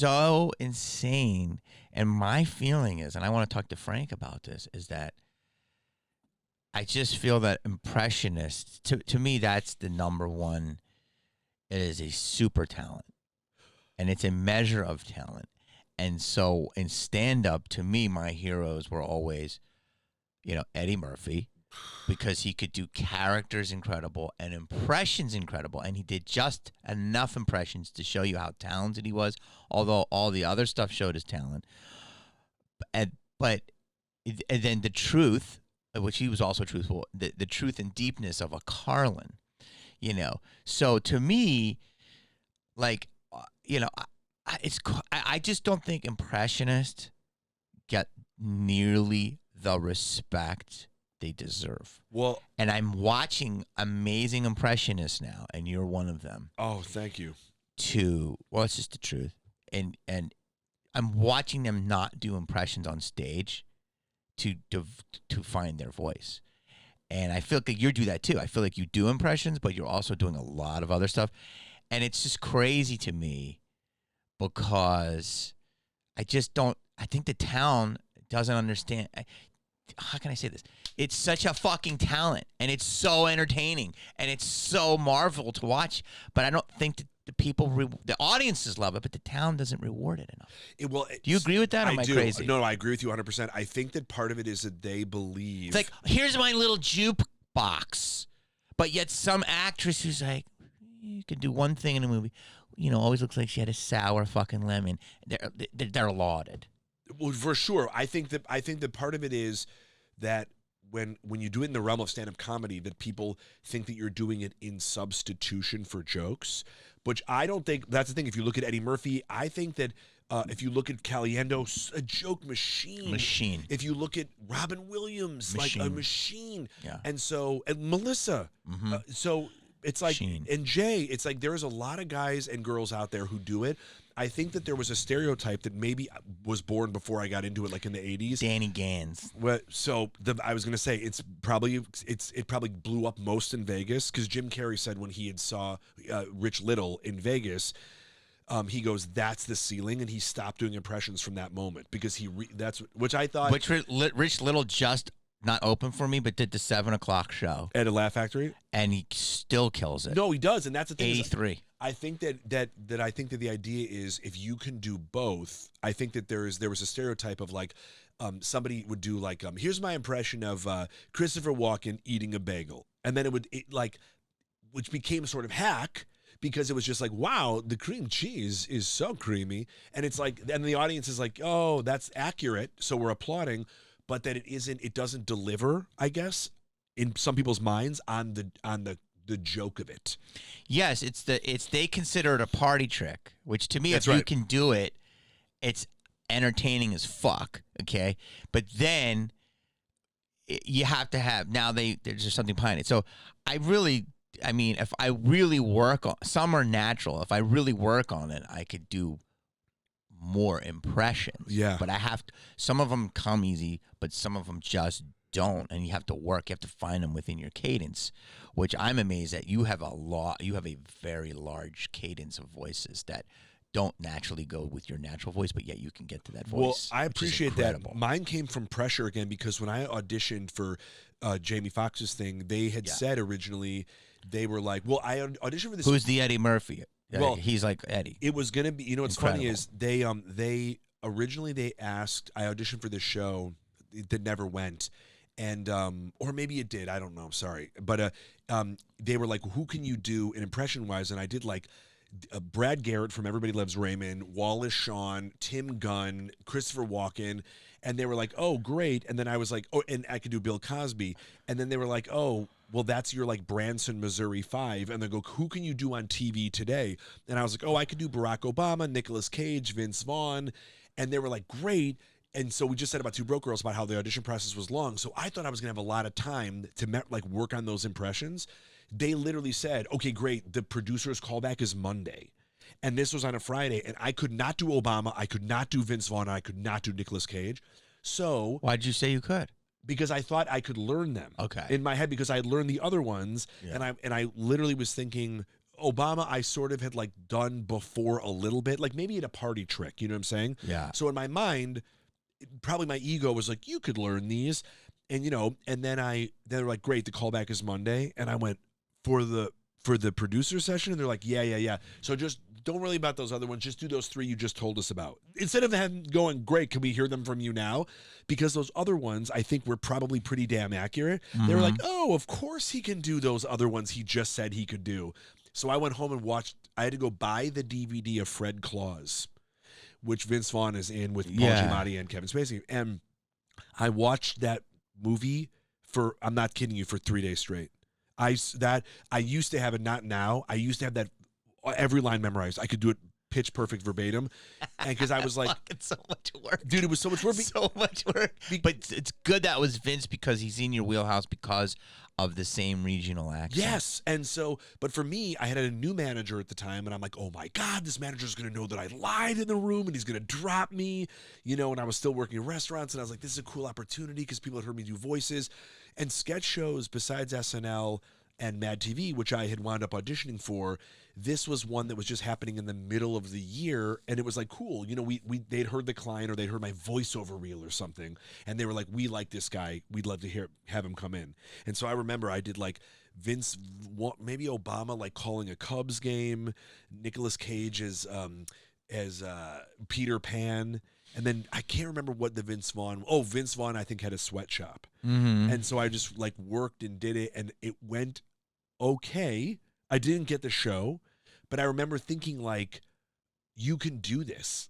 so insane. And my feeling is, and I want to talk to Frank about this, is that I just feel that Impressionists, to me, that's the number one. It is a super talent, and it's a measure of talent. And so in stand-up, to me, my heroes were always, Eddie Murphy, because he could do characters incredible and impressions incredible, and he did just enough impressions to show you how talented he was, although all the other stuff showed his talent. And then the truth, which he was also truthful, the truth and deepness of a Carlin, So to me, like, I just don't think Impressionists get nearly the respect they deserve. Well, and I'm watching amazing Impressionists now, and you're one of them. Oh, thank you. Well, it's just the truth, and I'm watching them not do impressions on stage to find their voice. And I feel like you do that too. I feel like you do impressions, but you're also doing a lot of other stuff. And it's just crazy to me because I think the town doesn't understand. How can I say this? It's such a fucking talent, and it's so entertaining, and it's so marvel to watch. But I don't think that the audiences love it, but the town doesn't reward it enough. Do you agree with that, or am I crazy? No, I agree with you 100%. I think that part of it is that they believe... It's like, here's my little jukebox, but yet some actress who's like, you can do one thing in a movie, always looks like she had a sour fucking lemon. They're lauded. Well, for sure. I think that part of it is that when you do it in the realm of stand-up comedy, that people think that you're doing it in substitution for jokes, which I don't think. That's the thing. If you look at Eddie Murphy, I think that if you look at Caliendo, a joke machine. If you look at Robin Williams, like a machine. Yeah. And Melissa. Mm-hmm. So it's like, Machine. and Jay, it's like there's a lot of guys and girls out there who do it. I think that there was a stereotype that maybe was born before I got into it, like in the 80s. Danny Gans. Well, I was going to say it probably blew up most in Vegas because Jim Carrey said when he had saw Rich Little in Vegas, he goes, "That's the ceiling," and he stopped doing impressions from that moment because which I thought. Which Rich Little just not open for me, but did the 7:00 show at a Laugh Factory, and he still kills it. No, he does, and that's the thing. 83. I think that I think that the idea is if you can do both. I think that there was a stereotype of like somebody would do like here's my impression of Christopher Walken eating a bagel, and then which became sort of hack because it was just like, wow, the cream cheese is so creamy, and it's like, and the audience is like, oh, that's accurate, so we're applauding, but that it doesn't deliver, I guess, in some people's minds on the joke of it. Yes, they consider it a party trick, which to me, That's if you right. can do it, it's entertaining as fuck. Okay, but then you have to have there's just something behind it. So if I really work on some are natural. If I really work on it, I could do more impressions. Yeah, but I have to. Some of them come easy, but some of them just don't, and you have to work. You have to find them within your cadence, which I'm amazed that you have You have a very large cadence of voices that don't naturally go with your natural voice, but yet you can get to that voice. Well, I appreciate that. Mine came from pressure again because when I auditioned for Jamie Foxx's thing, they had said originally they were like, "Well, I auditioned for this." Who's the Eddie Murphy? Well, he's like Eddie. It was gonna be. What's funny is they originally they asked. I auditioned for this show that never went. And or maybe it did. I don't know. I'm sorry. But they were like, who can you do an impression-wise? And I did like Brad Garrett from Everybody Loves Raymond, Wallace Shawn, Tim Gunn, Christopher Walken. And they were like, oh, great. And then I was like, oh, and I could do Bill Cosby. And then they were like, oh, well, that's your like Branson, Missouri 5. And they go, who can you do on TV today? And I was like, oh, I could do Barack Obama, Nicolas Cage, Vince Vaughn. And they were like, great. And so we just said about Two Broke Girls about how the audition process was long. So I thought I was going to have a lot of time to work on those impressions. They literally said, okay, great. The producer's callback is Monday. And this was on a Friday. And I could not do Obama. I could not do Vince Vaughn. I could not do Nicolas Cage. So why'd you say you could? Because I thought I could learn them. Okay. In my head, because I had learned the other ones. Yeah. And I literally was thinking, Obama, I sort of had like done before a little bit, like maybe at a party trick. You know what I'm saying? Yeah. So in my mind, probably my ego was like, you could learn these. And, and then they're like, great, the callback is Monday. And I went for the producer session. And they're like, yeah. So just don't worry about those other ones. Just do those 3 you just told us about. Instead of them going, great, can we hear them from you now? Because those other ones, I think, were probably pretty damn accurate. They were like, oh, of course he can do those other ones he just said he could do. So I went home and watched. I had to go buy the DVD of Fred Claus, which Vince Vaughn is in with Paul Giamatti and Kevin Spacey. And I watched that movie for, I'm not kidding you, for 3 days straight. I used to have it, not now. I used to have that every line memorized. I could do it pitch perfect verbatim. And because I was like, it's so much work. Dude, it was so much work. So much work. But it's good that was Vince because he's in your wheelhouse because of the same regional accent. Yes. And so, but for me, I had a new manager at the time, and I'm like, oh my God, this manager's going to know that I lied in the room and he's going to drop me, and I was still working in restaurants, and I was like, this is a cool opportunity because people had heard me do voices. And sketch shows besides SNL and Mad TV, which I had wound up auditioning for, this was one that was just happening in the middle of the year, and it was like cool. They'd heard the client or they'd heard my voiceover reel or something, and they were like, "We like this guy. We'd love to have him come in." And so I remember I did like Vince, maybe Obama like calling a Cubs game, Nicolas Cage as Peter Pan. And then I can't remember what the Vince Vaughn I think had a sweatshop. And so I just like worked and did it, and it went okay. I didn't get the show, but I remember thinking like, you can do this.